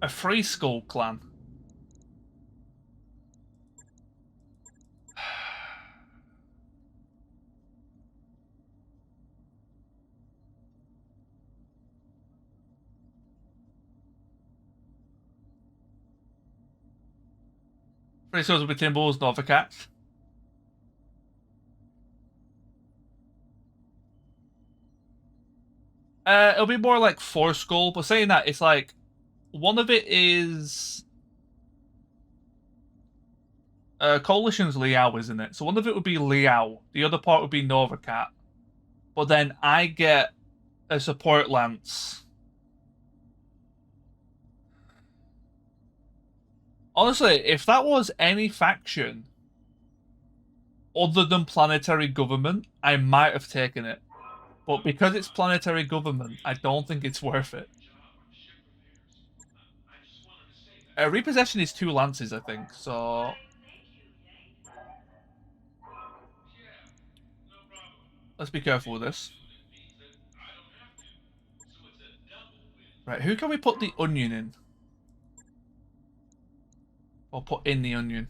A Free Skull clan. Free Skulls will be Timberwolves, North Cats. It'll be more like Four Skull, but saying that, it's like one of it is Coalition's Liao, isn't it? So one of it would be Liao, the other part would be Nova Cat. But then I get a support lance. Honestly, if that was any faction other than planetary government, I might have taken it. But because it's planetary government, I don't think it's worth it. Repossession is 2 lances, I think. So let's be careful with this. Right, who can we put the onion in? Or put in the onion?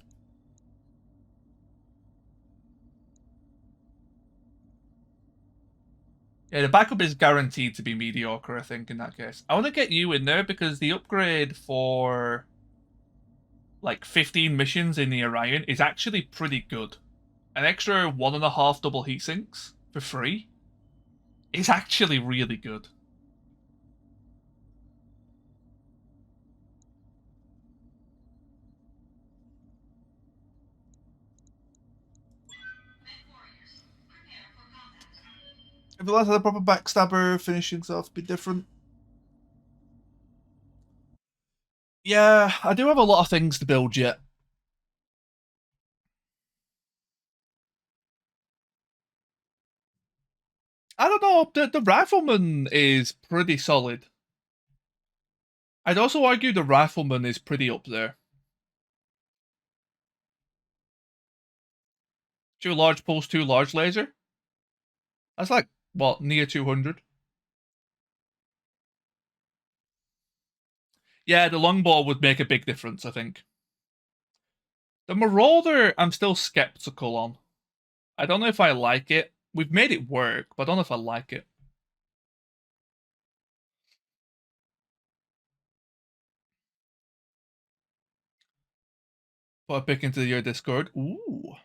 Yeah, the backup is guaranteed to be mediocre, I think, in that case. I want to get you in there because the upgrade for like 15 missions in the Orion is actually pretty good. An extra 1.5 double heat sinks for free is actually really good. If the last had a proper backstabber, finishing off be different. Yeah, I do have a lot of things to build yet. I don't know, the rifleman is pretty solid. I'd also argue the rifleman is pretty up there. 2 large pulse, 2 large laser. That's like, what, near 200? Yeah, the longbow would make a big difference, I think. The Marauder, I'm still skeptical on. I don't know if I like it. We've made it work, but I don't know if I like it. Put a pick into your Discord. Ooh.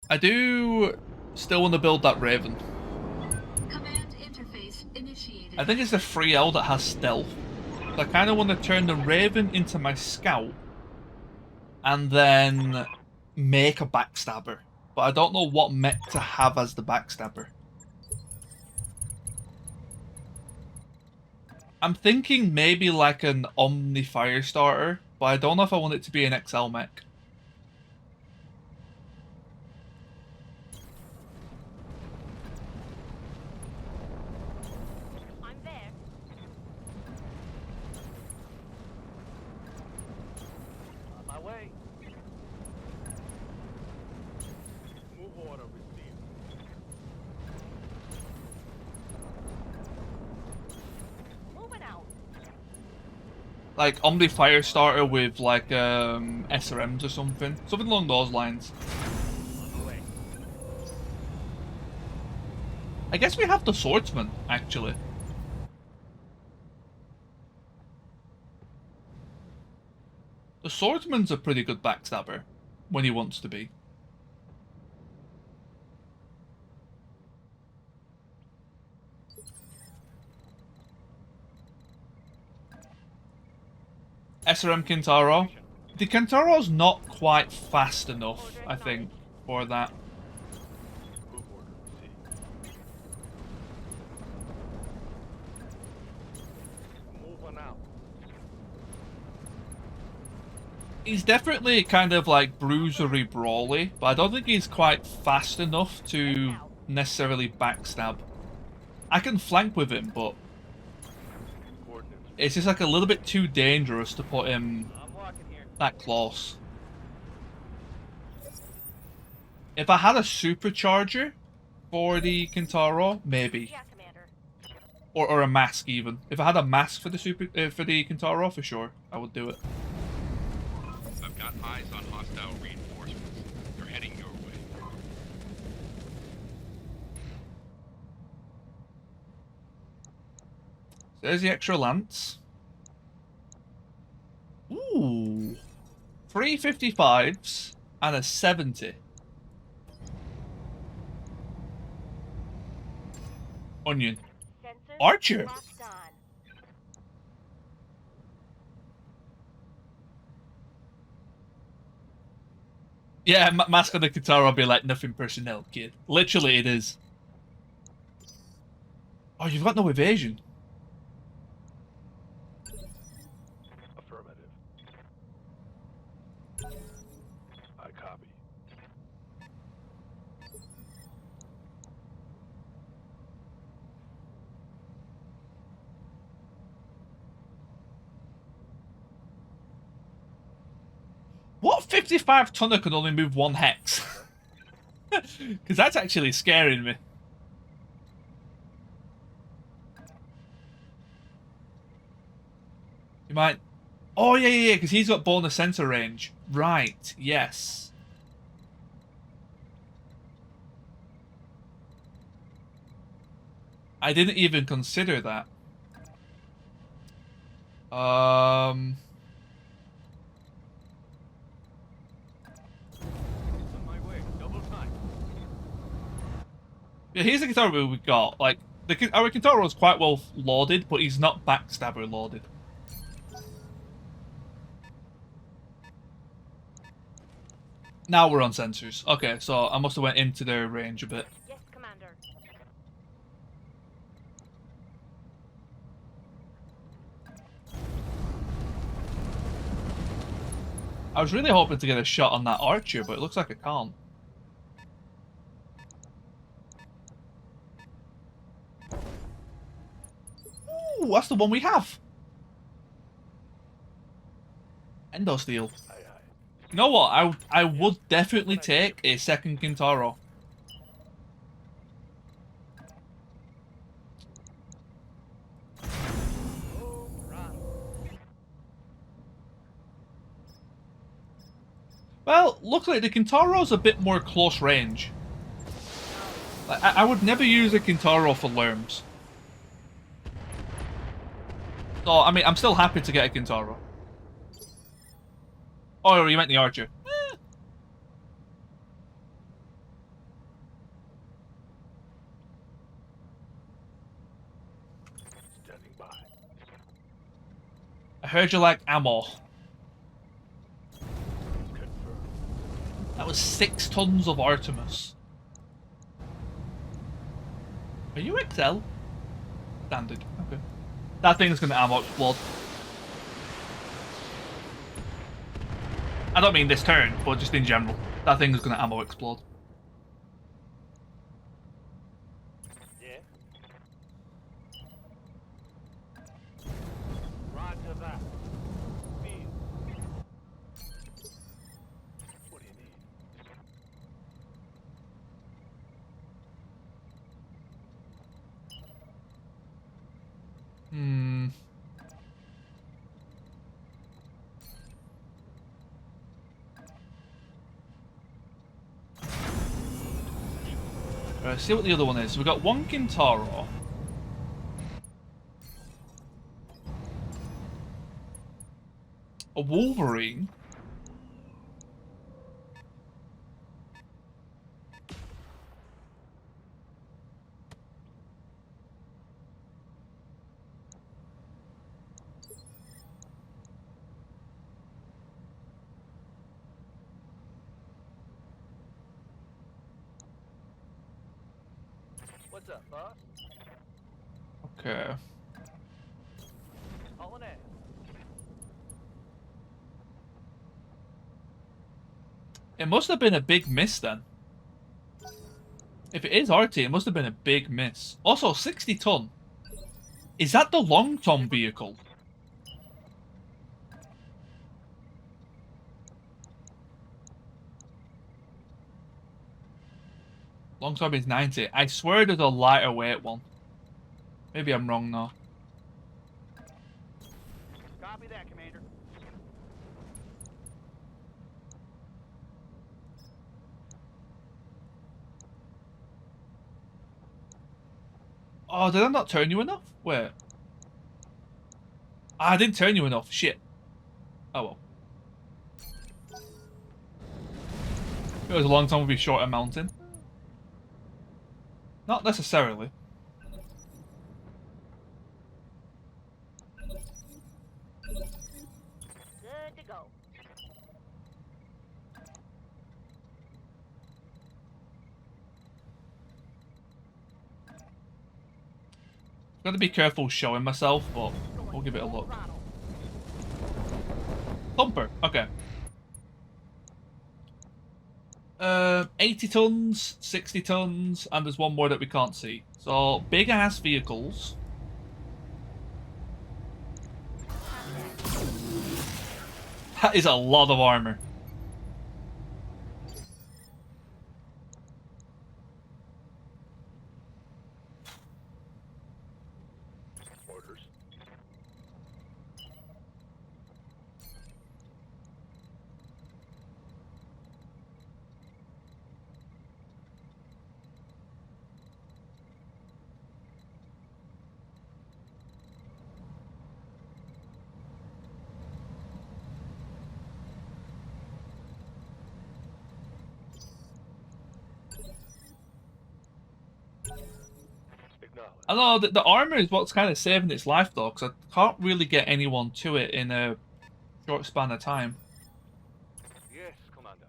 I do still want to build that Raven. Command interface initiated. I think it's the 3L that has stealth. So I kind of want to turn the Raven into my scout and then make a backstabber. But I don't know what mech to have as the backstabber. I'm thinking maybe like an Omni Firestarter, but I don't know if I want it to be an XL mech. I'm there. On my way. Move order received. Moving out. Like Omni Firestarter with like SRMs or something. Something along those lines. I guess we have the Swordsman, actually. The Swordsman's a pretty good backstabber when he wants to be. SRM Kintaro. The Kintaro's not quite fast enough, I think, for that. He's definitely kind of like bruisery brawly, but I don't think he's quite fast enough to necessarily backstab. I can flank with him, but it's just like a little bit too dangerous to put him that close. If I had a supercharger for the Kintaro, maybe. Yeah, Commander. Or a mask even. If I had a mask for the for the Kintaro, for sure, I would do it. I've got eyes on hostile reinforcements. They're heading your way. There's the extra lance. Ooh. 355s and a 70. Onion. Sensors Archer. locked on. Yeah, mask on the Kintaro will be like nothing personnel, kid. Literally, it is. Oh, you've got no evasion. Affirmative. I copy. What 55 tonner can only move one hex? Because that's actually scaring me. You might. Oh, yeah, because he's got bonus sensor range. Right, yes. I didn't even consider that. On my way. Double time. Yeah, here's the Kintaro we got. Like, our Kintaro is quite well loaded, but he's not backstabber loaded. Now we're on sensors. Okay, so I must have went into their range a bit. Yes, Commander. I was really hoping to get a shot on that archer, but it looks like I can't. Ooh, that's the one we have. Endo steel. Aye, aye. You know what? I would definitely take a second Kintaro. Oh, run. Well, luckily the Kintaro's a bit more close range. Like, I would never use a Kintaro for lerms. So, I mean, I'm still happy to get a Kintaro. Oh, you meant the archer. Standing by. I heard you like ammo. Confirmed. That was 6 tons of Artemis. Are you XL? Standard. Okay. That thing's gonna ammo explode. I don't mean this turn, but just in general. That thing's gonna ammo explode. Yeah. Roger that. Field. What do you need? Hmm. See what the other one is. We've got one Kintaro. A Wolverine. What's up, boss? Okay. Hauling ass. It must have been a big miss then. If it is RT, it must have been a big miss. Also, 60 ton. Is that the long ton vehicle? Longsword is 90. I swear there's a lighter weight one. Maybe I'm wrong though. Copy that, Commander. Oh, did I not turn you enough? Wait. Ah, I didn't turn you enough. Shit. Oh well. It was a long time to be short a mountain. Not necessarily. Good to go. Got to be careful showing myself, but we'll give it a look. Throttle. Thumper. Okay. 80 tons, 60 tons, and there's one more that we can't see. So, big ass vehicles. That is a lot of armor. Orders. Acknowledge. I know that the armor is what's kind of saving its life though, because I can't really get anyone to it in a short span of time. Yes, Commander.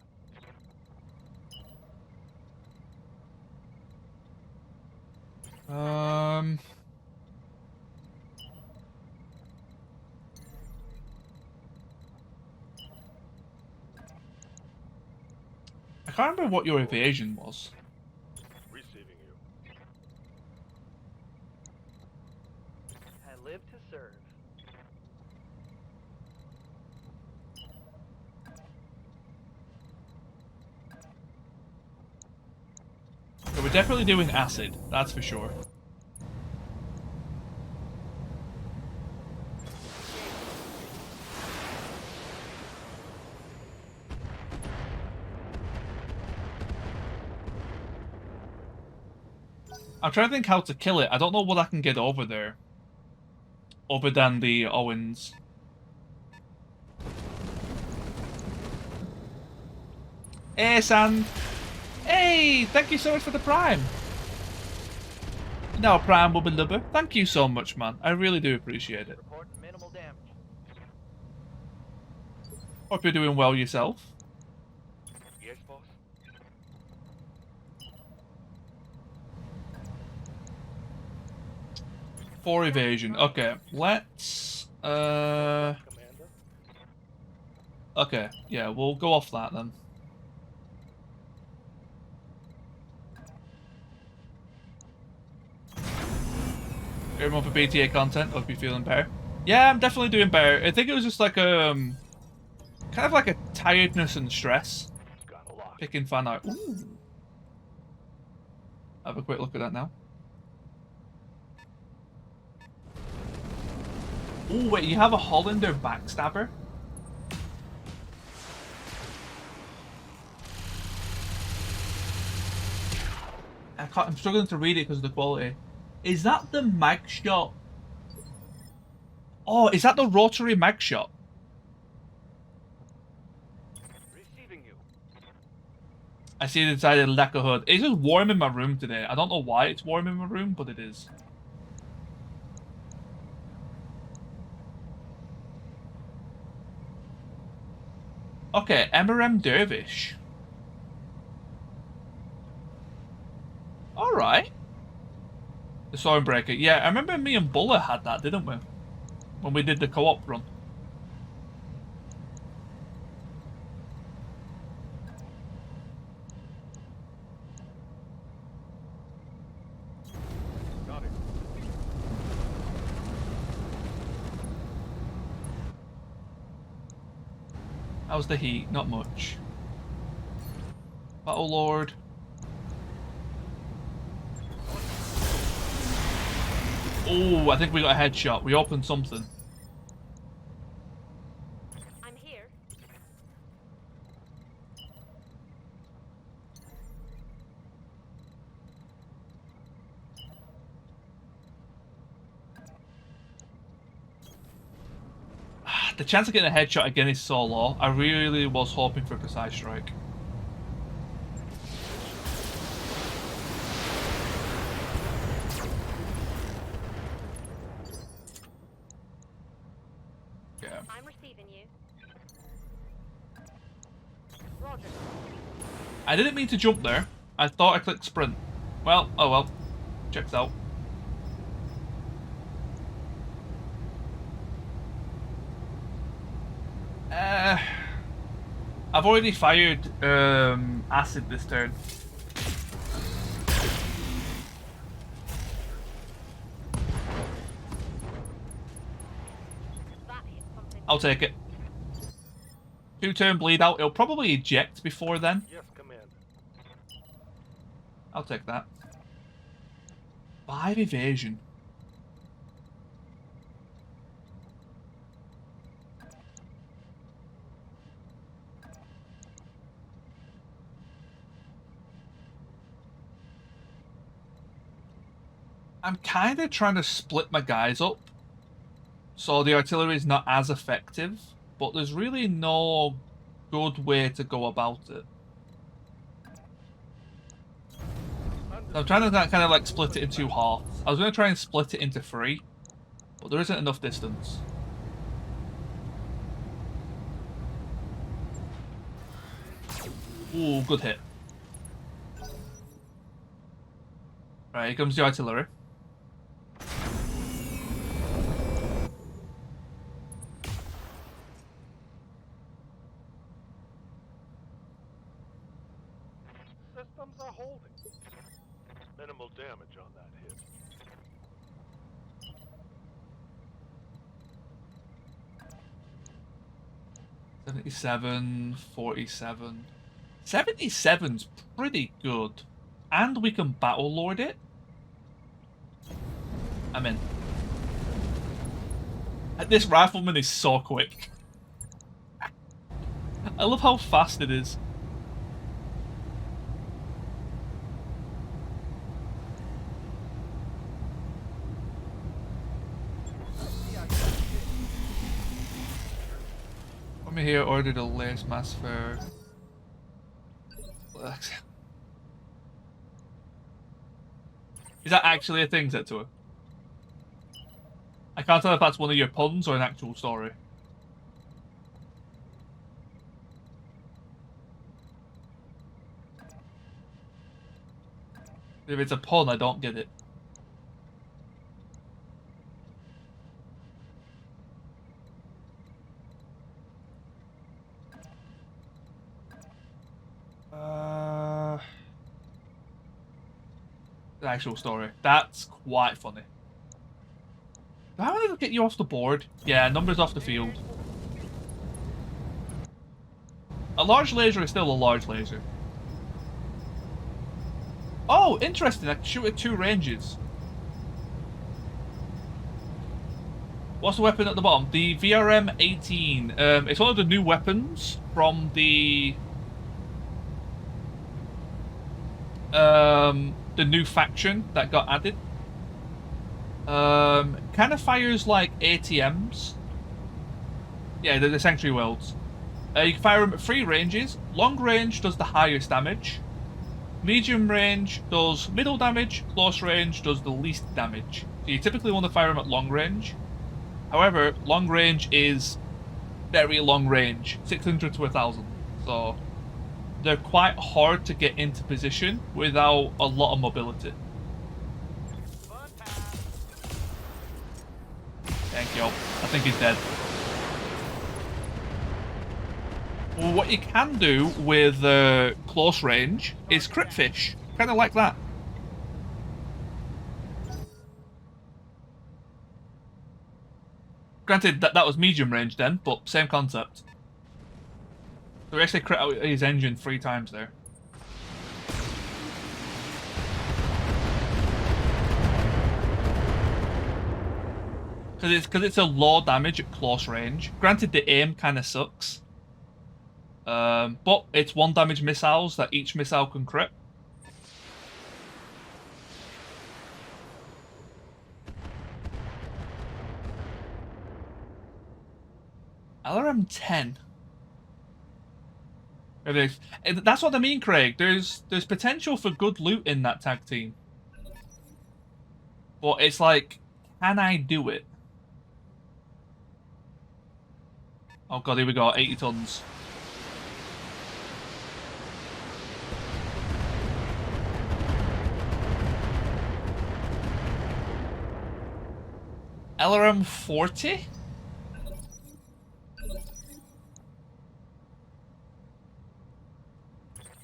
I can't remember what your evasion was. Receiving you. I live to serve. So we're definitely doing acid, that's for sure. I'm trying to think how to kill it. I don't know what I can get over there. Other than the Owens. Hey, Sand. Hey, thank you so much for the Prime. Now Prime will be lubber. Thank you so much, man. I really do appreciate it. Reporting minimal damage. Hope you're doing well yourself. Yes, boss. For evasion. Okay, let's... Commander. Okay, yeah, we'll go off that then. Everyone for BTA content, hope you're feeling better. Yeah, I'm definitely doing better. I think it was just like kind of like a tiredness and stress. Got a lot. Picking fan out. Ooh. Have a quick look at that now. Oh wait, you have a Hollander backstabber? I'm struggling to read it because of the quality. Is that the mag shot? Oh, is that the rotary mag shot? Receiving you. I see it inside the lacquer hood. It's just warm in my room today. I don't know why it's warm in my room, but it is. Okay, MRM Dervish. Alright. The Stormbreaker. Yeah, I remember me and Buller had that, didn't we? When we did the co-op run. Got it. How's the heat? Not much. Battle Lord. Oh, I think we got a headshot. We opened something. I'm here. The chance of getting a headshot again is so low. I really was hoping for a precise strike. Yeah. I'm receiving you. Roger. I didn't mean to jump there. I thought I clicked sprint. Well, oh well. Checks out. I've already fired acid this turn. That hit something. I'll take it. 2-turn bleed out. It'll probably eject before then. Yes, Commander. I'll take that. 5 evasion. I'm kind of trying to split my guys up so the artillery is not as effective, but there's really no good way to go about it. So I'm trying to kind of like split it in 2 halves. I was going to try and split it into 3, but there isn't enough distance. Ooh, good hit. Right, here comes the artillery. Systems are holding. Minimal damage on that hit. 77, 47. 77's pretty good. And we can battle lord it. I'm in. This rifleman is so quick. I love how fast it is. From here, ordered a lace mass for. Is that actually a thing said to her? I can't tell if that's one of your puns or an actual story. If it's a pun, I don't get it. The actual story. That's quite funny. How did it get you off the board? Yeah, numbers off the field. A large laser is still a large laser. Oh, interesting. I can shoot at 2 ranges. What's the weapon at the bottom? The VRM-18. It's one of the new weapons from the new faction that got added. Kind of fires like ATMs. Yeah, they're the Sanctuary Worlds. You can fire them at 3 ranges. Long range does the highest damage. Medium range does middle damage. Close range does the least damage. So you typically want to fire them at long range. However, long range is very long range. 600 to 1000. So they're quite hard to get into position without a lot of mobility. Thank you. I think he's dead. Well, what you can do with close range is crit fish. Kind of like that. Granted, that was medium range then, but same concept. So we actually crit out his engine 3 times there. Because it's a low damage at close range. Granted, the aim kind of sucks. But it's 1 damage missiles that each missile can crit. LRM 10. That's what I mean, Craig. There's potential for good loot in that tag team. But it's like, can I do it? Oh god, here we go, 80 tons. LRM 40?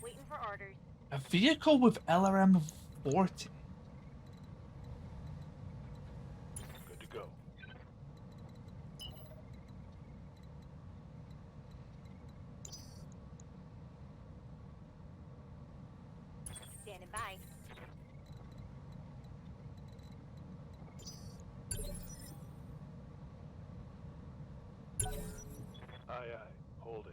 Waiting for orders. A vehicle with LRM 40? Good to go. Standing by. Aye, aye. Holding.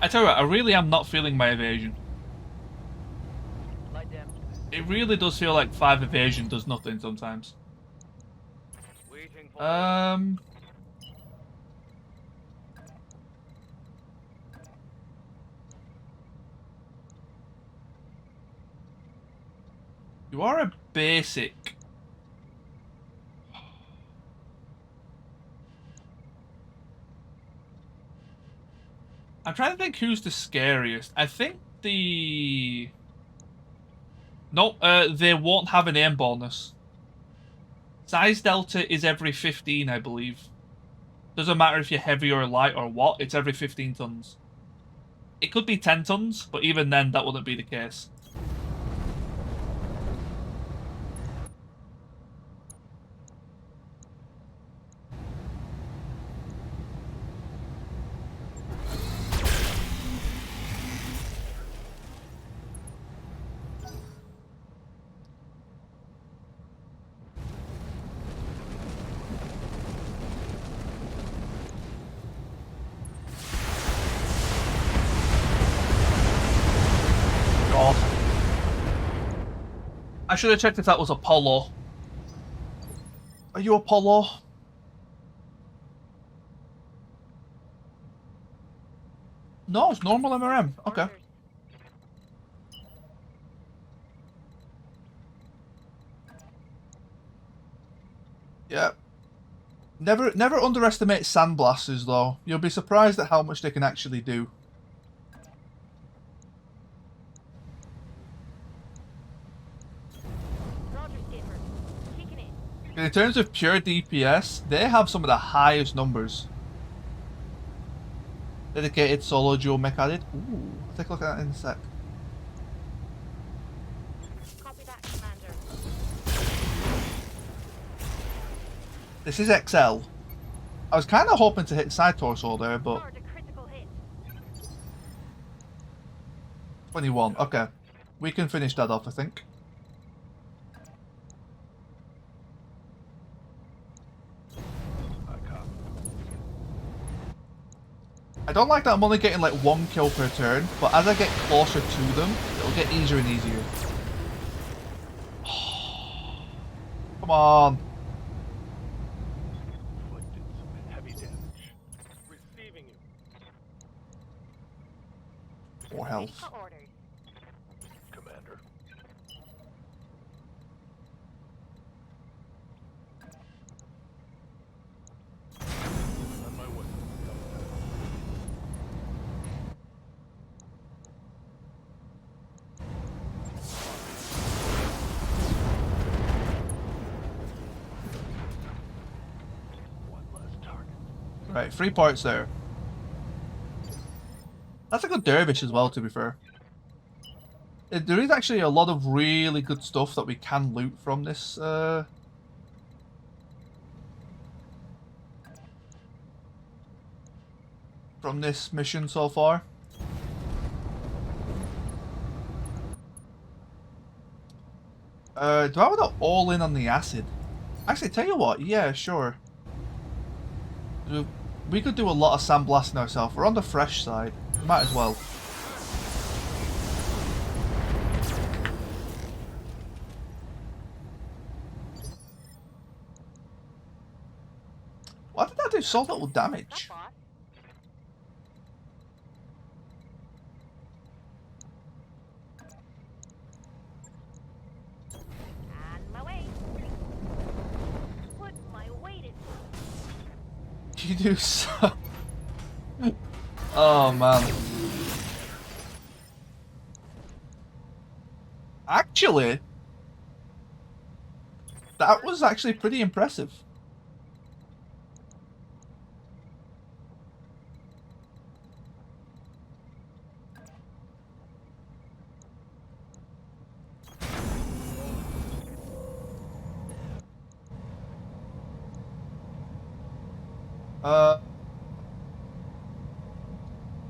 I tell you what, I really am not feeling my evasion. Light damage. It really does feel like 5 evasion does nothing sometimes. Waiting for You are a basic. I'm trying to think who's the scariest. I think the... No, they won't have an aim bonus. Size delta is every 15, I believe. Doesn't matter if you're heavy or light or what, it's every 15 tons. It could be 10 tons, but even then that wouldn't be the case. God. I should have checked if that was Apollo. Are you Apollo? No, it's normal MRM. Okay. Orders. Yeah. Never underestimate sandblasters though. You'll be surprised at how much they can actually do. Roger, skipper. Kicking in. In terms of pure DPS, they have some of the highest numbers. Dedicated solo dual mech added. Ooh, I'll take a look at that in a sec. Copy that, Commander. This is XL. I was kind of hoping to hit side torso there, but Start a critical hit. 21. Okay, we can finish that off, I think. I copy. I don't like that I'm only getting like 1 kill per turn, but as I get closer to them, it'll get easier and easier. Come on. Inflicted some heavy damage. Receiving you. More Ready health. for orders. Commander. On my way. One less target. Right, 3 parts there. That's a good dervish as well, to be fair. There is actually a lot of really good stuff that we can loot from this, from this mission so far. Do I want to all in on the acid? Actually, tell you what, yeah, sure. We could do a lot of sandblasting ourselves. We're on the fresh side. Might as well. Why did that do so little damage? Boss. On my way. Put my weight in. You do so... Oh, man. Actually, that was actually pretty impressive.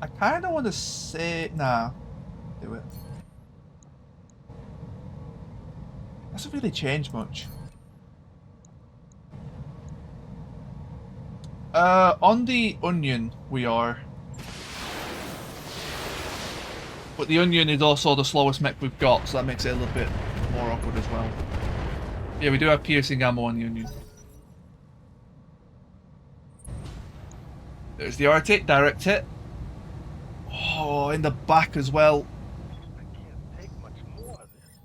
I kind of want to say... Nah. Do it. Doesn't really change much. On the onion, we are. But the onion is also the slowest mech we've got, so that makes it a little bit more awkward as well. Yeah, we do have piercing ammo on the onion. There's the Arctic, direct hit. Oh, in the back as well. I can't take much more of this.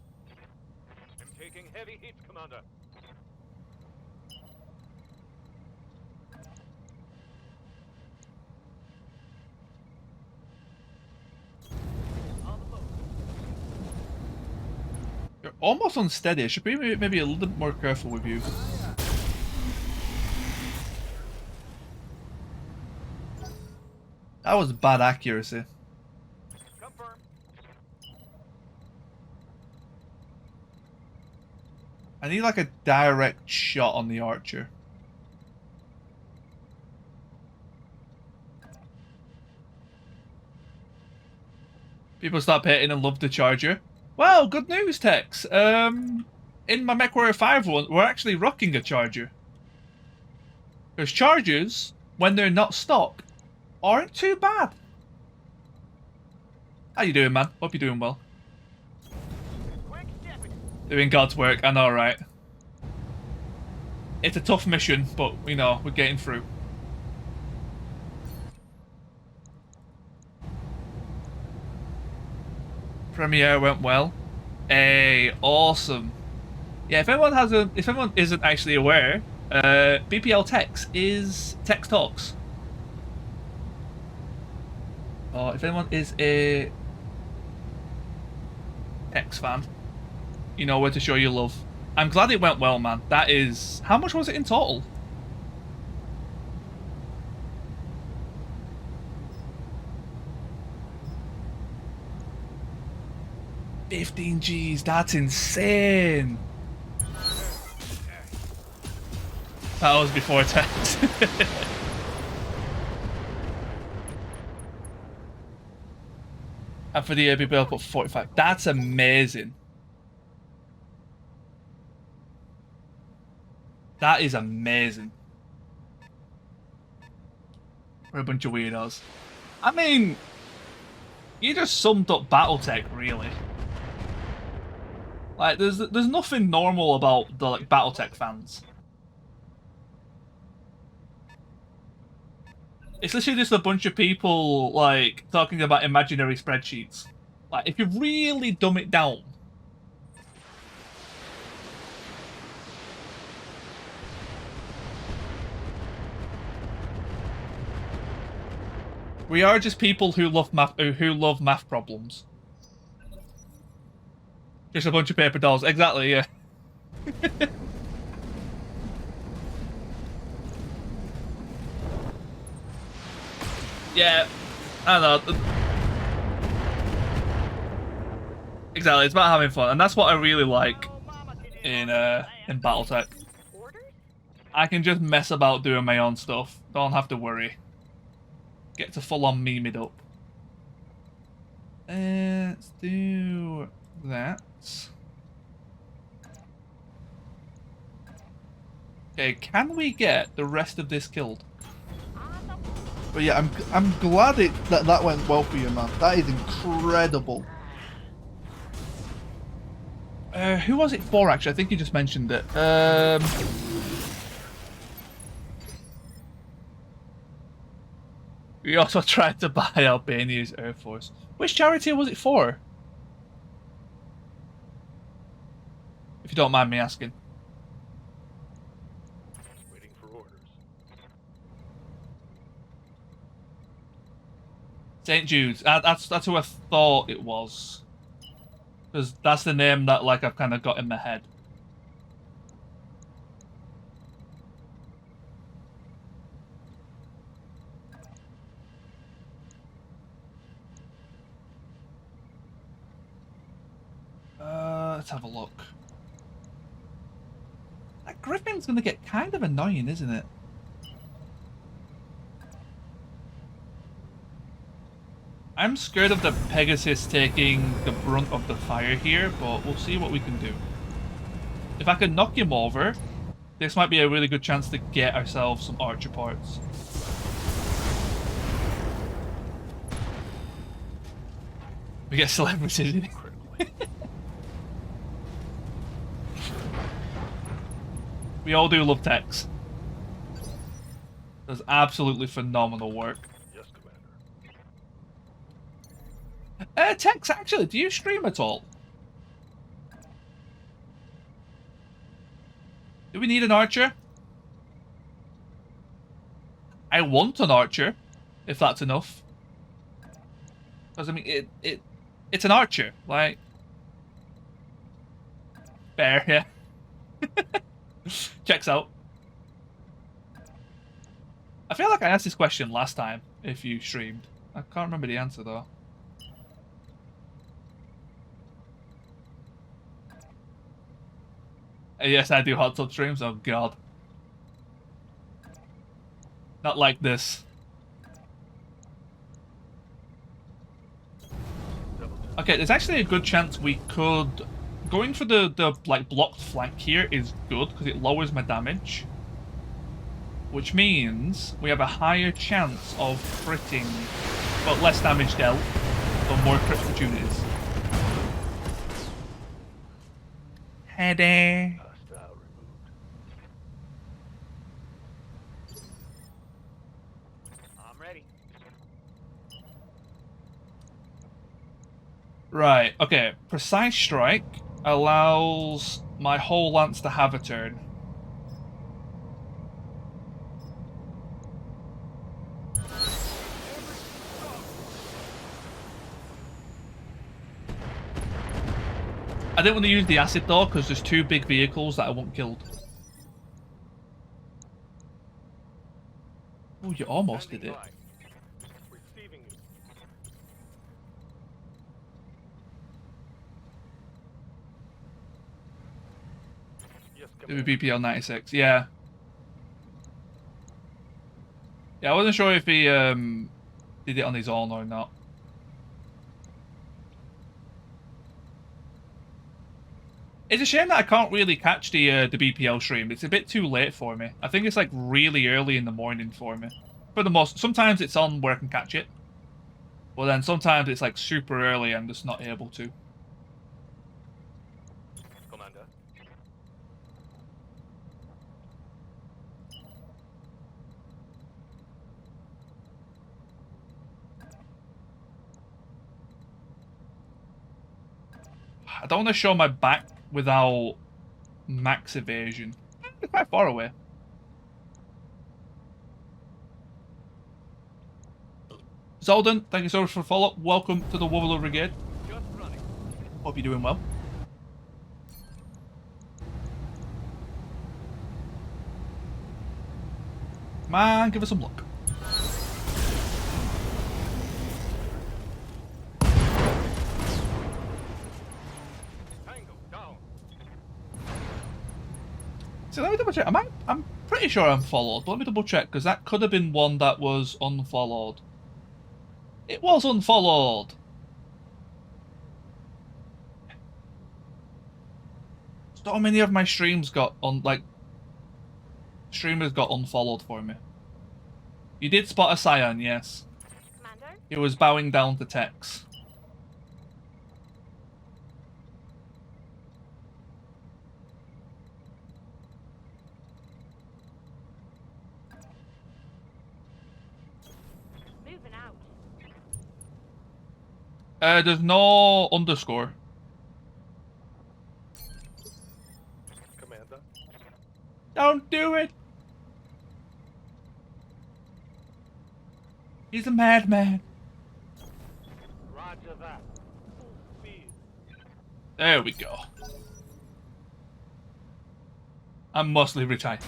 I'm taking heavy heat, Commander. On the boat. You're almost unsteady. I should be maybe a little bit more careful with you. That was bad accuracy. Confirm. I need like a direct shot on the archer. People stop hitting and love the charger. Well, good news, Tex. In my MechWarrior 5 one, we're actually rocking a charger. Because chargers, when they're not stock, aren't too bad. How you doing, man? Hope you're doing well. Quick stepping. Doing God's work, I know, right? It's a tough mission, but, you know, we're getting through. Premiere went well. Hey, awesome. Yeah, if anyone isn't actually aware, BPL is Tex Talks. Oh, if anyone is a Tex fan, you know where to show your love. I'm glad it went well, man. That is... How much was it in total? $15 Gs, that's insane. That was before Tex. And for the BPL, I put 45. That's amazing. That is amazing. We're a bunch of weirdos. I mean, you just summed up BattleTech, really. Like, there's nothing normal about the like BattleTech fans. It's literally just a bunch of people like talking about imaginary spreadsheets. Like, if you really dumb it down. We are just people who love math problems. Just a bunch of paper dolls. Exactly, yeah. Yeah, I don't know. Exactly, it's about having fun, and that's what I really like in BattleTech. Orders? I can just mess about doing my own stuff. Don't have to worry. Get to full on meme it up. Let's do that. Okay, can we get the rest of this killed? On the move. But yeah, I'm glad that went well for you, man. That is incredible. Who was it for, actually? I think you just mentioned it. We also tried to buy Albania's Air Force. Which charity was it for? If you don't mind me asking. Waiting for orders. St. Jude's. That's who I thought it was. Because that's the name that like I've kind of got in my head. Let's have a look. That Griffin's gonna get kind of annoying, isn't it? I'm scared of the Pegasus taking the brunt of the fire here, but we'll see what we can do. If I can knock him over, this might be a really good chance to get ourselves some archer parts. We get celebrities in it. We all do love Tex. Does absolutely phenomenal work. Yes, Commander. Tex, actually, do you stream at all? Do we need an archer? I want an archer, if that's enough. Because I mean, it's an archer, like. Fair, yeah. Checks out. I feel like I asked this question last time, if you streamed. I can't remember the answer, though. Yes, I do hot tub streams. Oh, God. Not like this. Okay, there's actually a good chance we could... Going for the like blocked flank here is good because it lowers my damage, which means we have a higher chance of critting, but less damage dealt, but more crit opportunities. Heady. Hostile removed. I'm ready. Right. Okay. Precise strike allows my whole lance to have a turn. I didn't want to use the acid though, because there's two big vehicles that I want killed. Oh, you almost did it. Standing by. Receiving you. Yes, It Commander. would be BPL 96, yeah. Yeah, I wasn't sure if he did it on his own or not. It's a shame that I can't really catch the BPL stream. It's a bit too late for me. I think it's like really early in the morning for me. For the most, sometimes it's on where I can catch it. Well then sometimes it's like super early and I'm just not able to. Commander. I don't want to show my back without max evasion. It's quite far away. Zoldan, thank you so much for the follow-up. Welcome to the Warlord Brigade. Just running. Hope you're doing well. Come on, give us some luck. Tango down. So let me double check. I'm pretty sure I'm followed, but let me double check because that could have been one that was unfollowed. It was unfollowed. So many of my streams got on like Streamer's got unfollowed for me. You did spot a Scion, yes. Commander? He was bowing down to Tex. Moving out. There's no underscore. Commander. Don't do it! He's a madman. Roger that. Full speed. There we go. I'm mostly retired.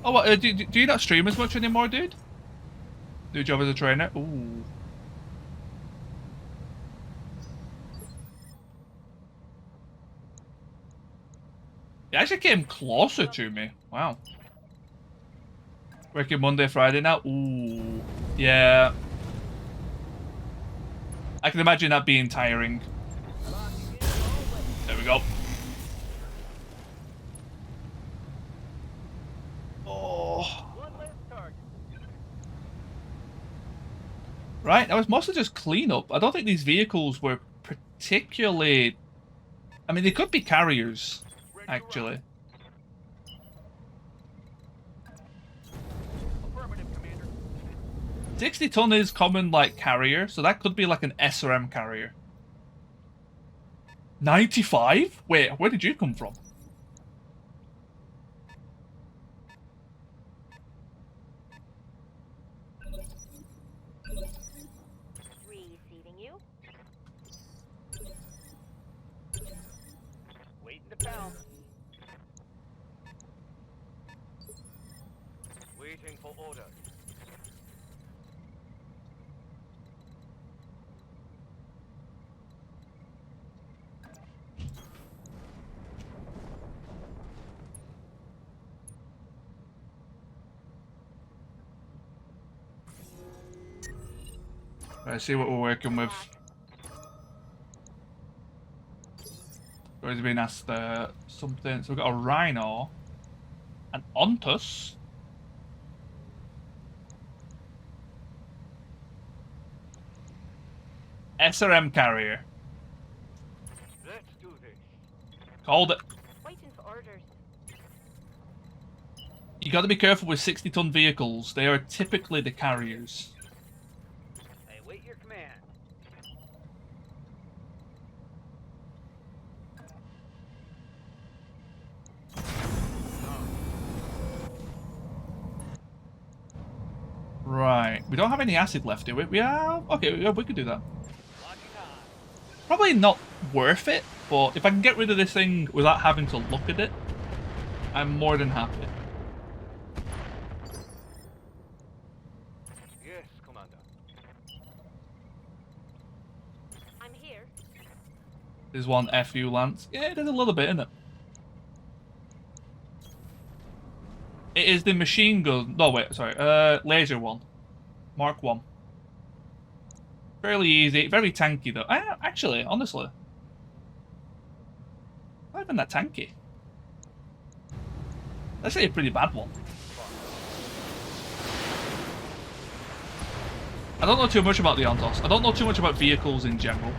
Oh, what? Do you not stream as much anymore, dude? Do your job as a trainer? Ooh. He actually came closer to me. Wow. Working Monday, Friday now? Ooh. Yeah. I can imagine that being tiring. There we go. Oh. One less target. Right, that was mostly just cleanup. I don't think these vehicles were particularly... I mean, they could be carriers, actually. Affirmative, Commander. 60 ton is common, like, carrier, so that could be like an SRM carrier. 95? Wait, where did you come from? Receiving you. Waiting to pounce. Waiting for orders. Let's see what we're working with. Always been asked something. So we've got a Rhino, an Ontus, SRM carrier. Let's do this. Called it. Waiting for orders. You got to be careful with 60-ton vehicles. They are typically the carriers. I await your command. Right. We don't have any acid left, do we? We have... Okay, yeah, we could do that. Locking on. Probably not worth it, but if I can get rid of this thing without having to look at it, I'm more than happy. Yes, Commander. I'm here. There's one FU Lance. Yeah, there's a little bit in it. It is the machine gun. No, wait, sorry. Laser one. Mark 1. Fairly easy. Very tanky, though. Actually, honestly. Not even that tanky. That's actually a pretty bad one. I don't know too much about the Ontos. I don't know too much about vehicles in general.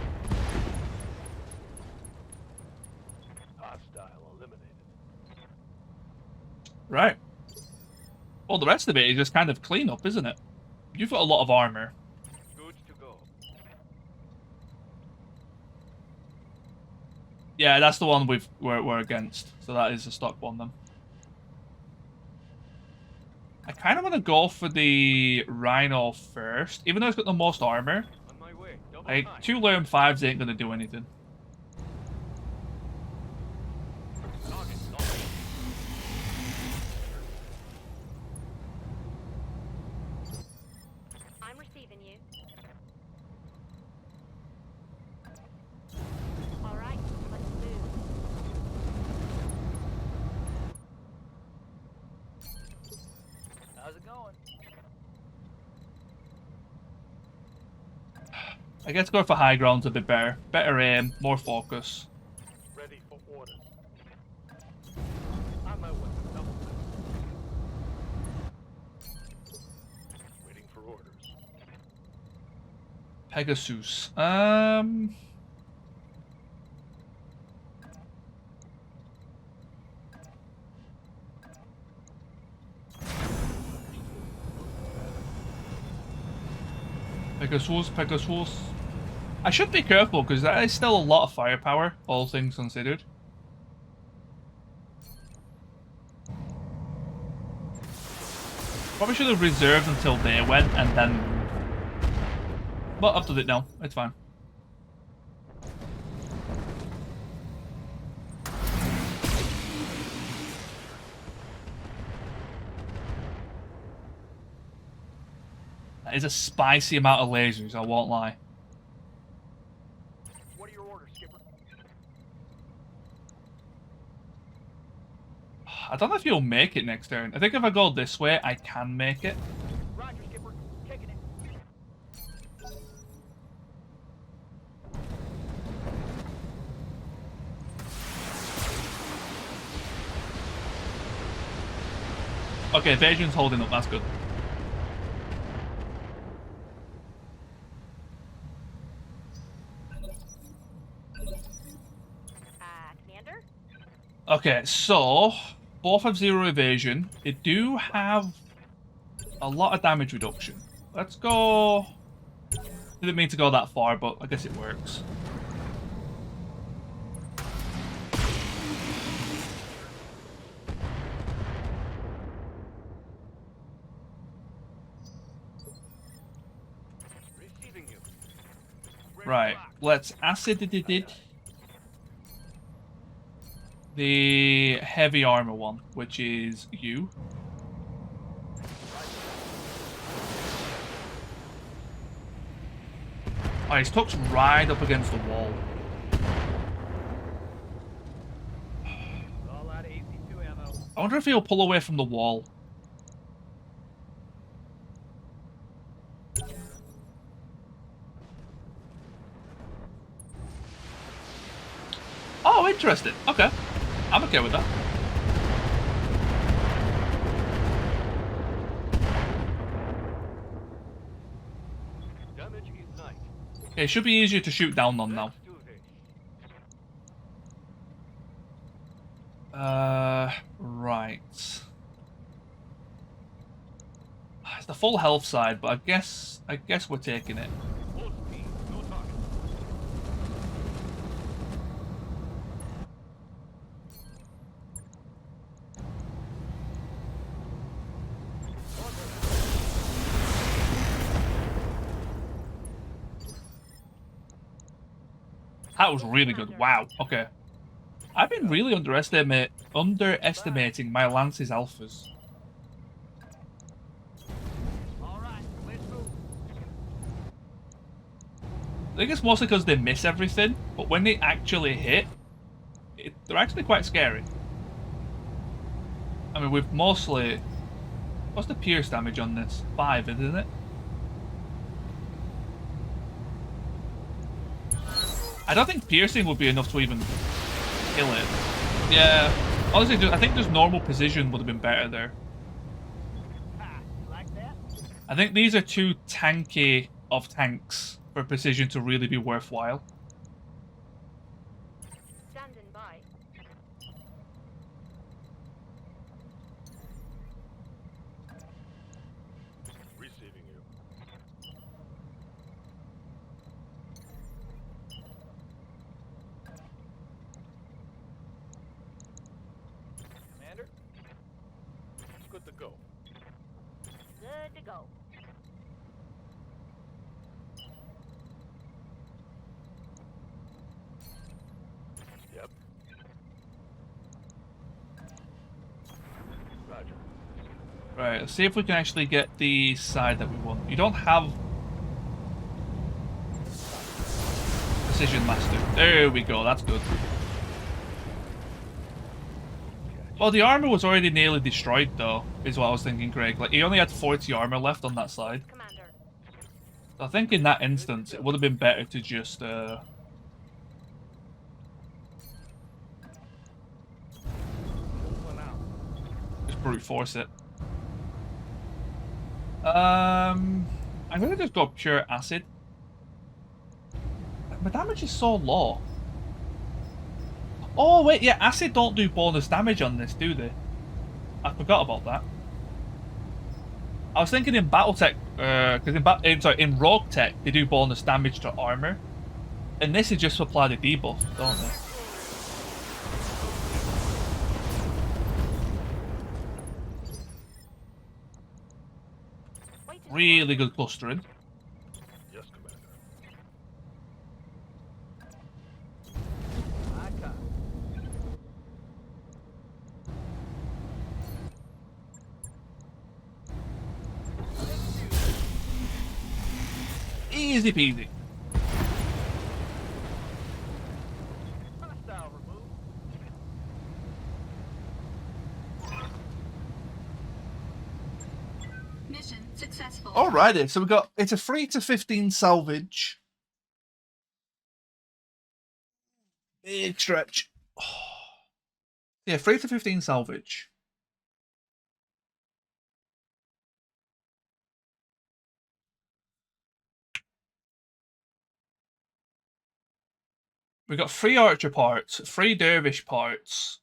Hostile eliminated. Right. Well, the rest of it is just kind of cleanup, isn't it? You've got a lot of armor. Good to go. Yeah, that's the one we're against. So that is a stock one then. I kind of want to go for the Rhino first, even though it's got the most armor. On my way. Double Like, time. 2 Lerm 5s ain't going to do anything. Target locked. I'm receiving you. All right, let's move. How's it going? I guess going for high ground's a bit better. Better aim, more focus. Ready for orders. On my way. Pegasus. Pegasus. I should be careful because that is still a lot of firepower, all things considered. Probably should have reserved until they went and then moved. But up to it now. It's fine. That is a spicy amount of lasers, I won't lie. What are your orders, Skipper? I don't know if you'll make it next turn. I think if I go this way, I can make it. Roger, Skipper. Taking it. Okay, evasion's holding up, that's good. Commander? Okay, so both have 0 evasion. They do have a lot of damage reduction. Let's go. Didn't mean to go that far, but I guess it works. Receiving you. Right, let's acid the heavy armor one, which is you. Oh, he's tucked right up against the wall. All out of AC2 ammo. I wonder if he'll pull away from the wall. Oh, interesting. Okay. I'm okay with that. Damage ignite. Okay, it should be easier to shoot down on now. Let's do this. Right. It's the full health side, but I guess we're taking it. Full speed. No target. That was really good. Wow. Okay. I've been really underestimating my Lance's alphas. All right, let's move. I think it's mostly because they miss everything, but when they actually hit, they're actually quite scary. I mean, we've mostly... What's the pierce damage on this? 5, isn't it? I don't think piercing would be enough to even kill it. Yeah. Honestly, I think just normal precision would have been better there. Ha, you like that? I think these are too tanky of tanks for precision to really be worthwhile. Standing by. Receiving you. Commander? Good to go. Good to go. Yep. Roger. Right, let's see if we can actually get the side that we want. You don't have Precision Master. There we go, that's good. Well, the armor was already nearly destroyed, though, is what I was thinking, Craig. Like, he only had 40 armor left on that side. Commander. So I think in that instance, it would have been better to just, Moving out. just brute force it. I'm gonna just go pure acid. my damage is so low. Oh wait, yeah, acid don't do bonus damage on this, do they? I forgot about that. I was thinking in BattleTech, because in Rogue Tech they do bonus damage to armor, and this is just apply the debuff, don't they? Wait to Really good clustering. Yes, Commander. I copy. Easy peasy. Hostile removed. Mission successful. Alrighty, so we got it's a 3 to 15 salvage. Big stretch. Yeah, 3 to 15 salvage. We got 3 archer parts, 3 dervish parts.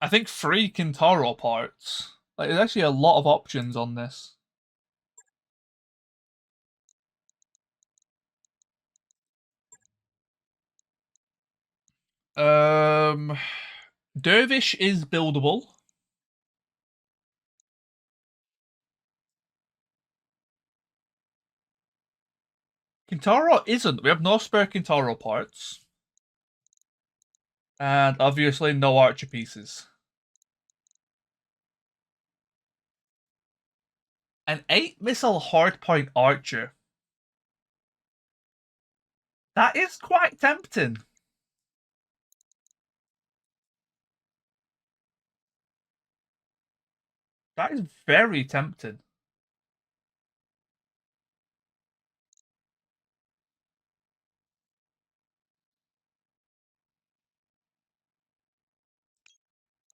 I think 3 Kintaro parts. Like, there's actually a lot of options on this. Dervish is buildable. Kintaro isn't. We have no spare Kintaro parts. And obviously no archer pieces. An 8 missile hardpoint archer. That is quite tempting. That is very tempting.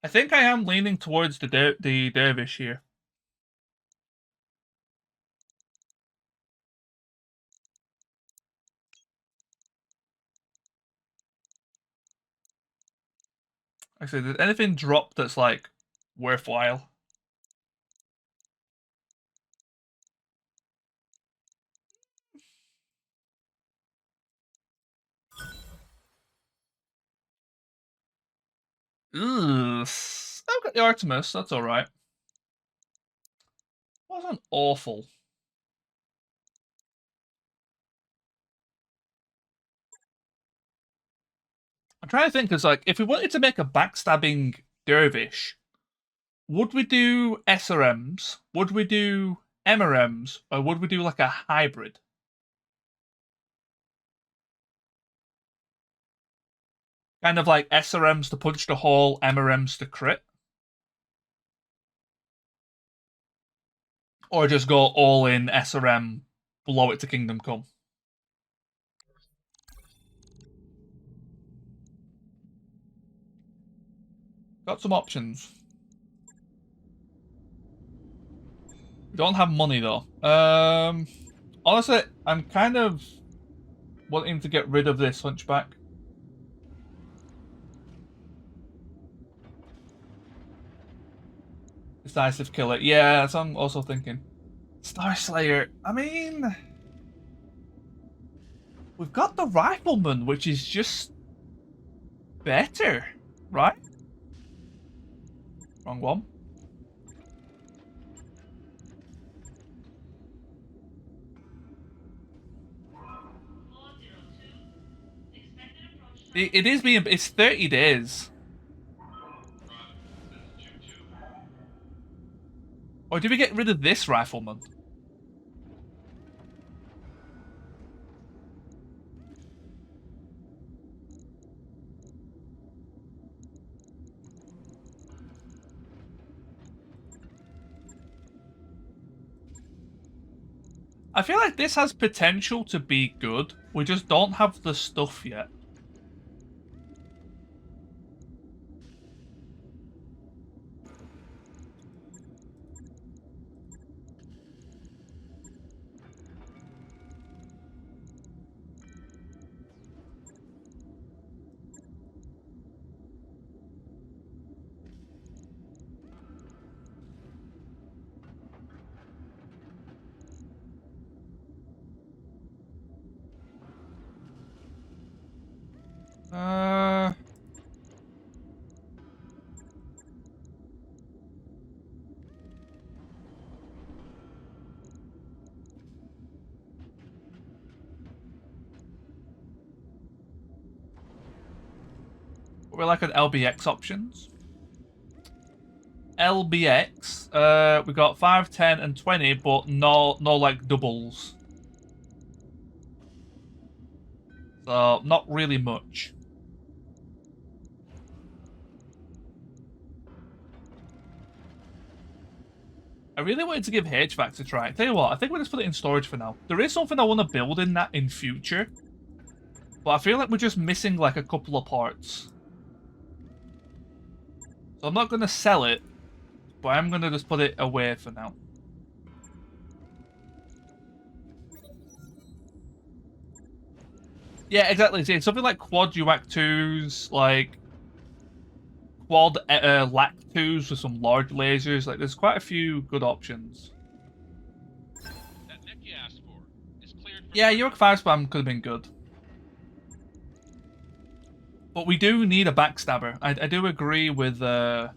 I think I am leaning towards the dervish here. Actually, did anything drop that's like worthwhile? Ugh. I've got the Artemis. That's all right. Wasn't awful. I'm trying to think, because like, if we wanted to make a backstabbing dervish, would we do SRMs? Would we do MRMs? Or would we do like a hybrid? Kind of like SRMs to punch the hole, MRMs to crit? Or just go all in SRM, blow it to Kingdom Come? Got some options. We don't have money though. Honestly, I'm kind of wanting to get rid of this hunchback. Decisive killer. Yeah, that's what I'm also thinking. Star Slayer. I mean, we've got the Rifleman, which is just better, right? Wrong one. It is being. It's 30 days. Or do we get rid of this Rifleman? I feel like this has potential to be good. We just don't have the stuff yet. Uh... We're like at LBX options. LBX, we got 5, 10, and 20, but no like doubles. So not really much. I really wanted to give HVAC a try. Tell you what, I think we'll just put it in storage for now. There is something I want to build in that in future, but I feel like we're just missing like a couple of parts. So I'm not going to sell it, but I'm going to just put it away for now. Yeah, exactly. See, something like quad UAC 2s, like quad LAC 2s with some large lasers. Like, there's quite a few good options. That mech you asked for is cleared for... Yeah, UAC 5 spam could have been good. But we do need a backstabber. I do agree with quad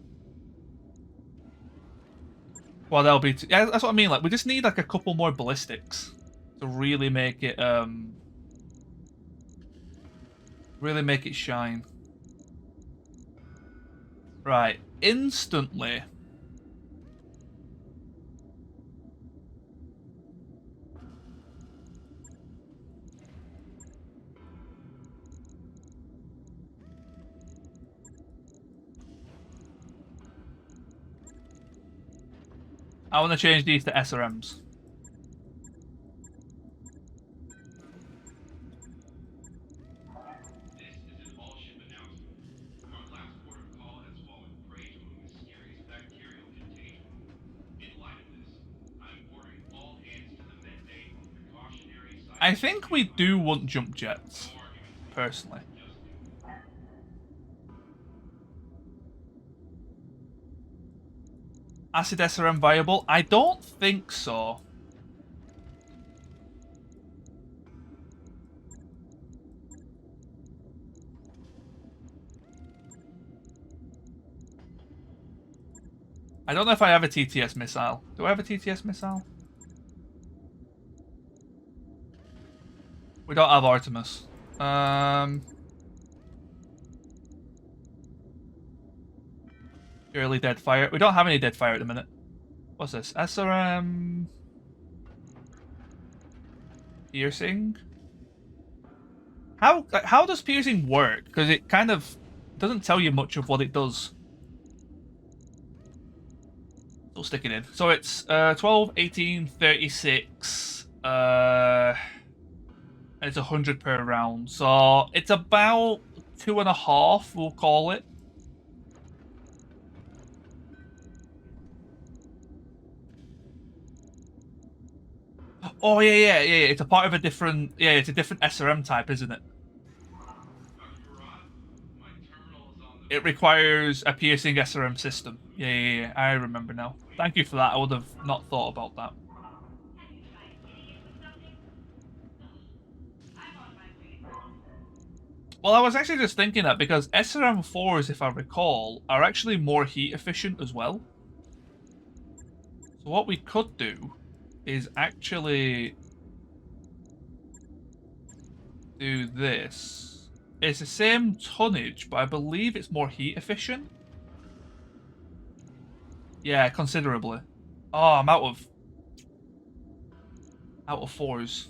LB2. Yeah, that's what I mean. Like, we just need like a couple more ballistics to really make it shine. Right, instantly. I want to change these to SRMs. I think we do want jump jets, personally. Acid SRM viable? I don't think so. I don't know if I have a TTS missile. Do I have a TTS missile? We don't have Artemis. Early dead fire. We don't have any dead fire at the minute. What's this? SRM... Piercing? How does piercing work? Because it kind of doesn't tell you much of what it does. Still sticking in. So it's 12, 18, 36, and it's 100 per round. So it's about 2.5, we'll call it. Oh yeah. It's a part of a different. Yeah, it's a different SRM type, isn't it? It requires a piercing SRM system. Yeah. I remember now. Thank you for that. I would have not thought about that. Well, I was actually just thinking that because SRM4s, if I recall, are actually more heat efficient as well. So what we could do is actually do this. It's the same tonnage, but I believe it's more heat efficient. Yeah, considerably. Oh, I'm out of 4s.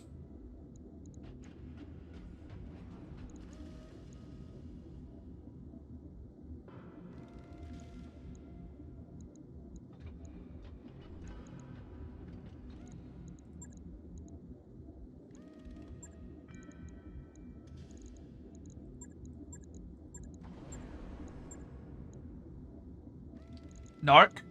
Narc.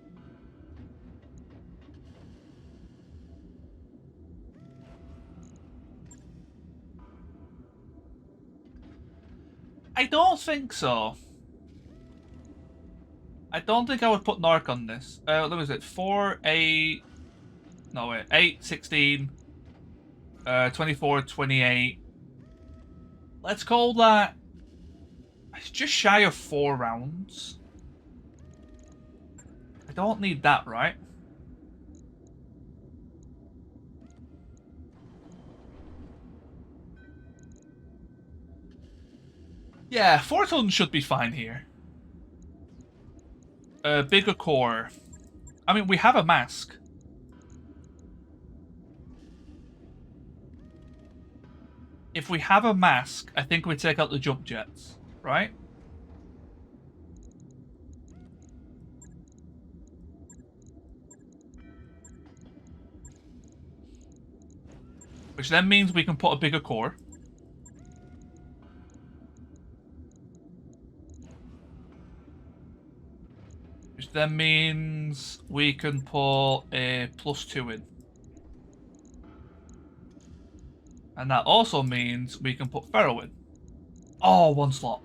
I don't think so. I don't think I would put Narc on this. What was it? 4, 8... No, wait. 8, 16... 24, 28... Let's call that just shy of 4 rounds. I don't need that, right? Yeah, 4 tons should be fine here. Bigger core. I mean, we have a mask. If we have a mask, I think we take out the jump jets, right? Which then means we can put a bigger core. Which then means we can put a +2 in. And that also means we can put Ferro in. Oh, 1 slot.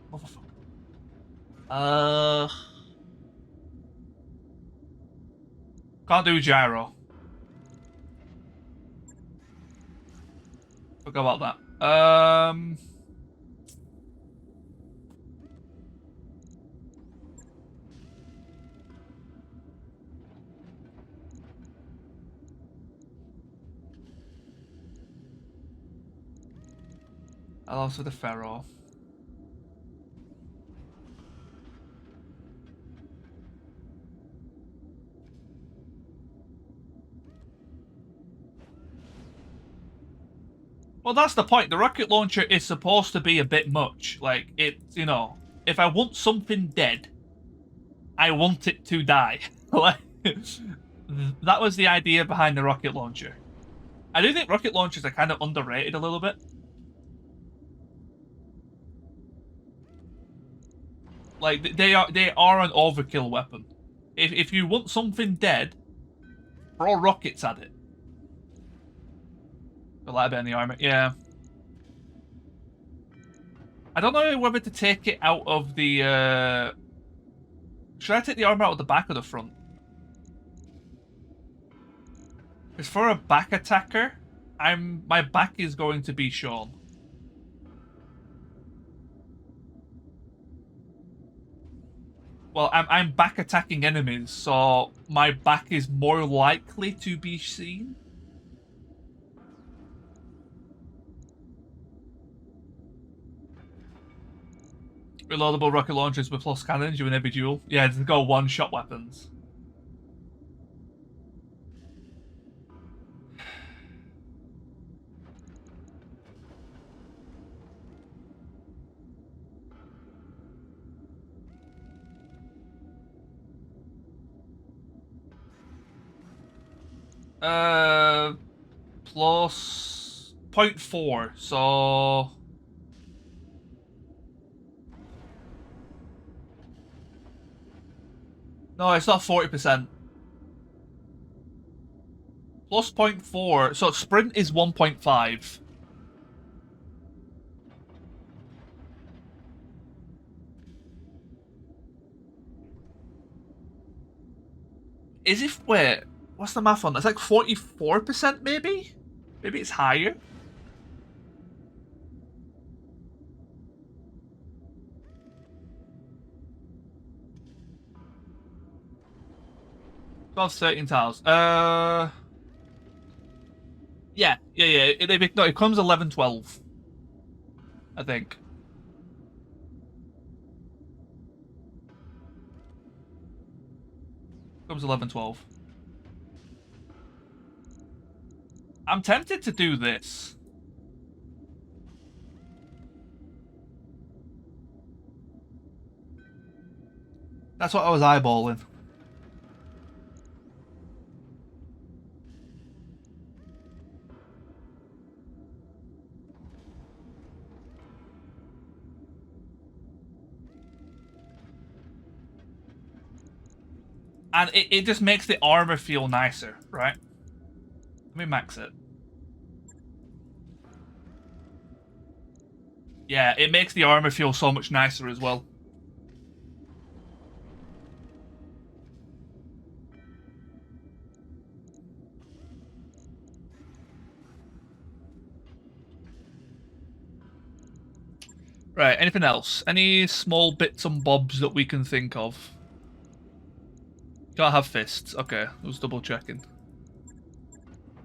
Can't do gyro. Forgot about that. I'll also the Ferro. Well, that's the point. The rocket launcher is supposed to be a bit much. Like, it's, you know, if I want something dead, I want it to die. That was the idea behind the rocket launcher. I do think rocket launchers are kind of underrated a little bit. Like, they are an overkill weapon. If you want something dead, throw rockets at it. A light bit in the armor, yeah. I don't know whether to take it out of the. Should I take the armor out of the back or the front? Because for a back attacker, my back is going to be shown. Well, I'm back attacking enemies, so my back is more likely to be seen. Reloadable rocket launchers with plus cannons, you in every duel. Yeah, they've got one-shot weapons. Plus 0.4, so... No, it's not 40%. Plus 0.4, so sprint is 1.5. Is it... Wait, what's the math on that? It's like 44% maybe? Maybe it's higher? Twelve, 13 tiles. Yeah. No, it comes 11, 12. I think. Comes 11, 12. I'm tempted to do this. That's what I was eyeballing. And it just makes the armor feel nicer, right? Let me max it. Yeah, it makes the armor feel so much nicer as well. Right, anything else? Any small bits and bobs that we can think of? Can't have fists. Okay, I was double checking.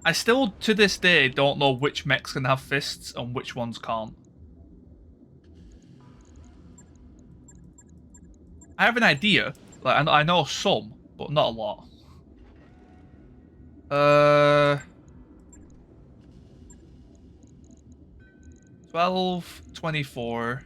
I still, to this day, don't know which mechs can have fists and which ones can't. I have an idea. Like, I know some, but not a lot. 12, 24.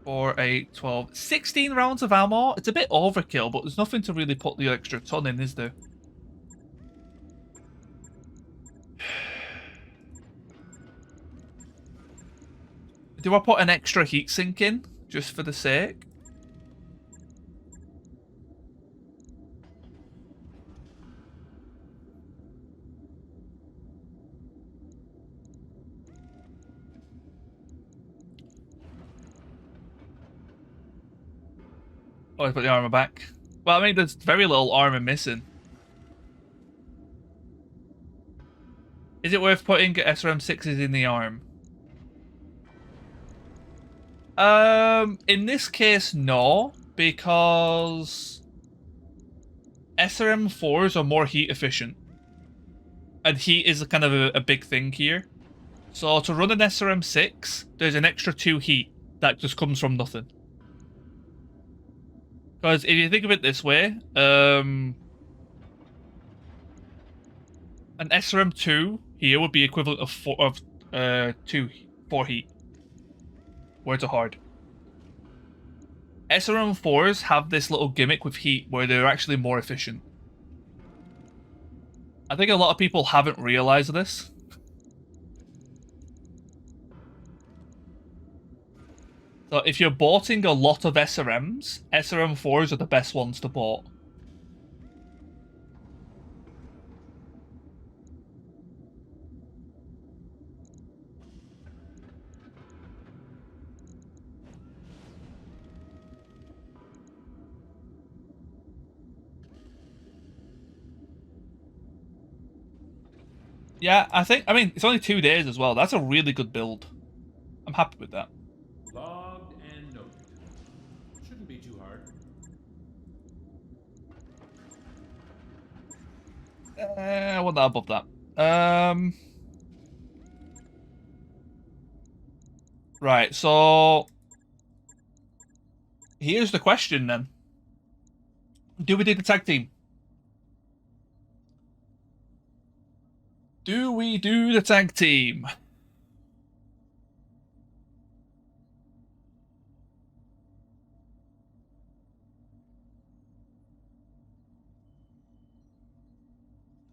4, 8, 12, 16 rounds of ammo. It's a bit overkill, but there's nothing to really put the extra ton in, is there? Do I put an extra heatsink in, just for the sake? Oh, I put the armor back. Well, I mean, there's very little armor missing. Is it worth putting SRM6s in the arm? In this case, no, because SRM4s are more heat efficient. And heat is kind of a big thing here. So to run an SRM6, there's an extra 2 heat that just comes from nothing. Because if you think of it this way, an SRM2 here would be equivalent of 4 heat. Words are hard. SRM4s have this little gimmick with heat where they're actually more efficient. I think a lot of people haven't realized this. So if you're boating a lot of SRMs, SRM4s are the best ones to boat. Yeah, I mean, it's only 2 days as well. That's a really good build. I'm happy with that. Logged and noted. Shouldn't be too hard. I want that above that. Right, so here's the question then. Do we do the tag team? Do we do the tag team?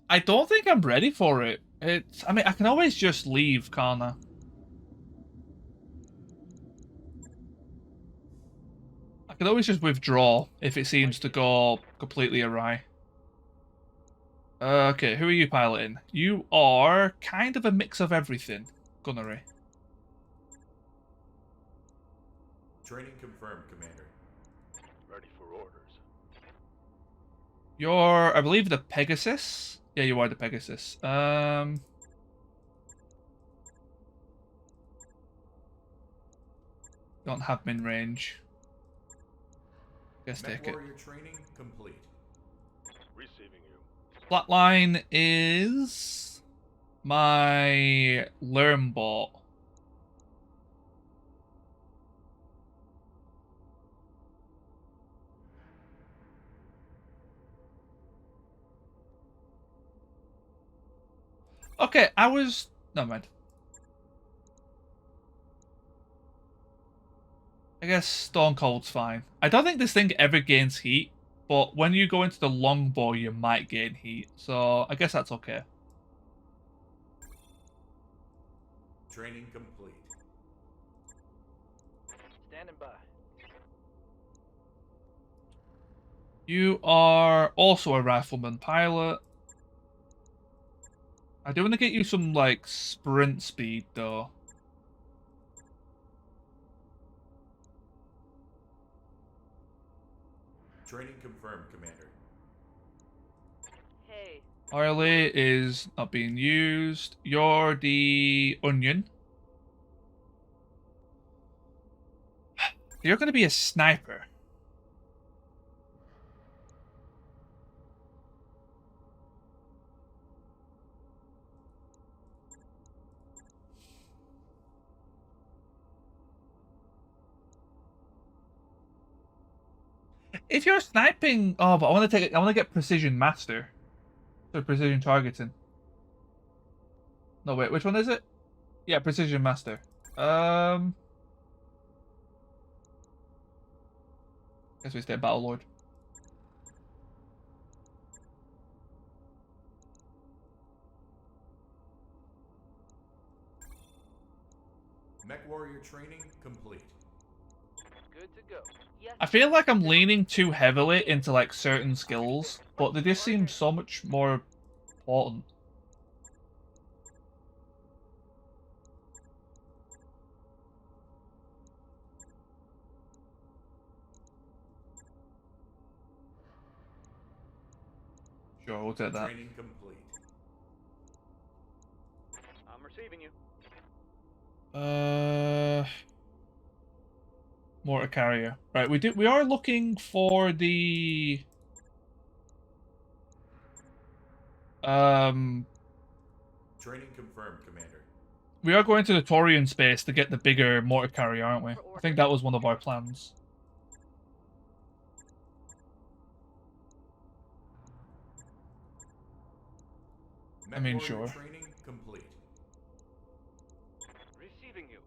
I don't think I'm ready for it. I mean, I can always just leave, can't I? I can always just withdraw if it seems to go completely awry. Okay, who are you piloting? You are kind of a mix of everything, Gunnery. Training confirmed, Commander. Ready for orders. You're, I believe, the Pegasus? Yeah, you are the Pegasus. Don't have min range. Guess Mech take it. warrior training complete. Receiving you. Flatline is my learn bot. Okay, never mind. I guess Stone Cold's fine. I don't think this thing ever gains heat, but when you go into the longbow, you might gain heat. So I guess that's okay. Training complete. Standing by. You are also a rifleman pilot. I do want to get you some, like, sprint speed, though. Training confirmed, Commander. Hey, RLA is not being used. You're the onion. You're going to be a sniper. If you're sniping, oh, but I want to get precision master, so precision targeting. No, wait, which one is it? Yeah, precision master. Guess we stay battle lord. Mech warrior training complete. Good to go. Yes. I feel like I'm leaning too heavily into like certain skills, but they just seem so much more important. Sure, we'll take that. Training complete. I'm receiving you. Mortar carrier. Right, we are looking for the Training confirmed, Commander. we are going to the Torian space to get the bigger mortar carrier, aren't we? I think that was one of our plans. Mech I mean, warrior sure. Training complete. Receiving you.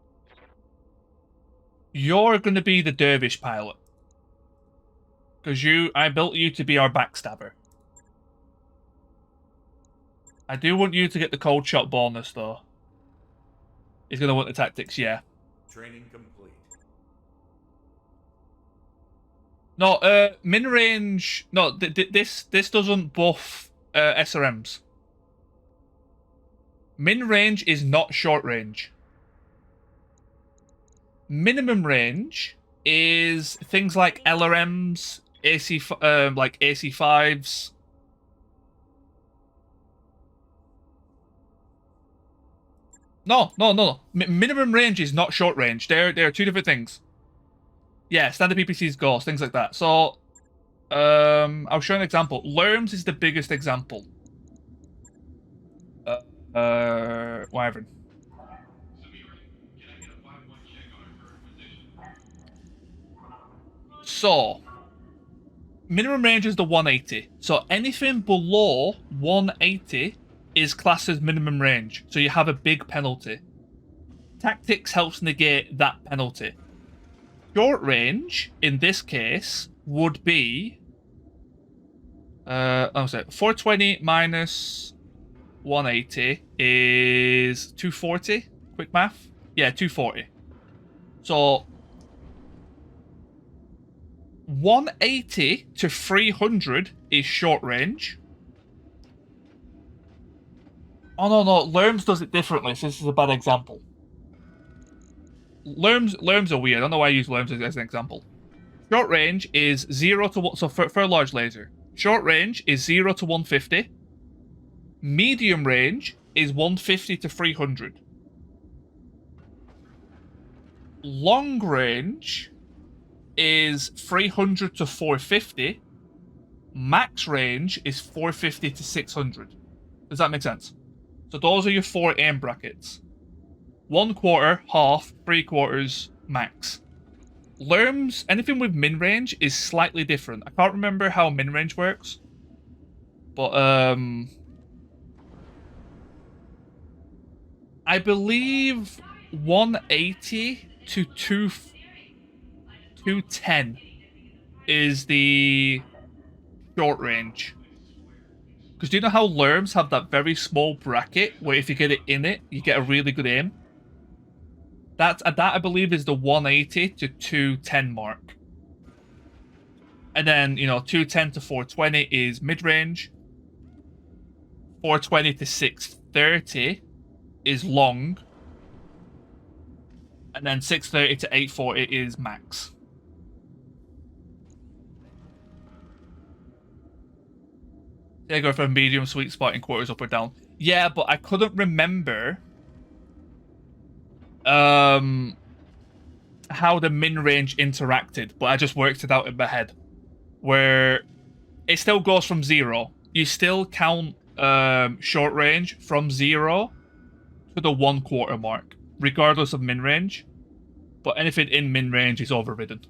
You're going to be the dervish pilot. Because I built you to be our backstabber. I do want you to get the cold shot bonus, though. He's going to want the tactics, yeah. Training complete. No, min range. No, this doesn't buff SRMs. Min range is not short range. Minimum range is things like LRMs, like AC5s. No. Minimum range is not short range. They're two different things. Yeah, standard PPCs, ghosts, things like that. So, I'll show an example. Lerms is the biggest example. Wyvern. So, minimum range is the 180. So anything below 180 is classed as minimum range. So you have a big penalty. Tactics helps negate that penalty. Short range, in this case, would be... I'm sorry, 420 minus 180 is 240. Quick math. Yeah, 240. So 180 to 300 is short range. Oh no, Lerms does it differently, so this is a bad example. Lerms are weird. I don't know why I use Lerms as an example. Short range is 0 to 1. So for a large laser, short range is 0 to 150. Medium range is 150 to 300. Long range is 300 to 450. Max range is 450 to 600. Does that make sense? So those are your 4 aim brackets. 1/4, half, 3/4, max. Lerms, anything with min range is slightly different. I can't remember how min range works. But, I believe 180 to 210 is the short range. Because do you know how Lerms have that very small bracket where if you get it in it, you get a really good aim? That I believe is the 180 to 210 mark. And then, 210 to 420 is mid-range. 420 to 630 is long. And then 630 to 840 is max. They go for a medium sweet spot in quarters up or down. Yeah, but I couldn't remember how the min range interacted, but I just worked it out in my head. Where it still goes from 0. You still count short range from 0 to the 1/4 mark, regardless of min range. But anything in min range is overridden.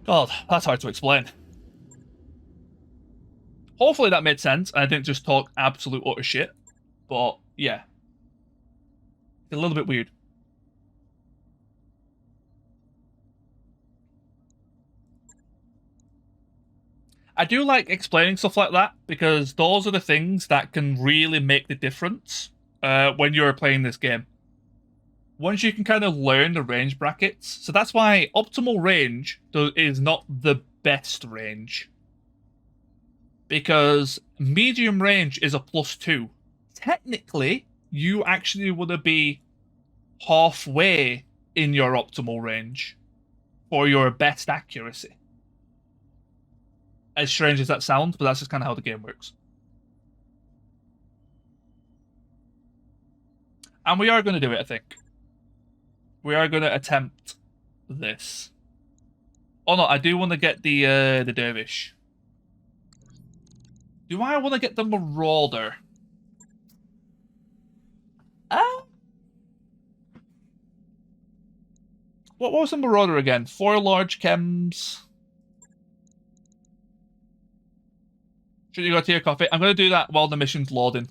God, that's hard to explain. Hopefully that made sense, and I didn't just talk absolute utter shit. But, yeah. It's a little bit weird. I do like explaining stuff like that, because those are the things that can really make the difference when you're playing this game. Once you can kind of learn the range brackets. So that's why optimal range is not the best range. Because medium range is a +2. Technically, you actually want to be halfway in your optimal range for your best accuracy. As strange as that sounds, but that's just kind of how the game works. And we are going to do it, I think. We are going to attempt this. Oh no, I do want to get the dervish. Do I want to get the marauder? What was the marauder again? 4 large chems. Should you go to your coffee? I'm going to do that while the mission's loading.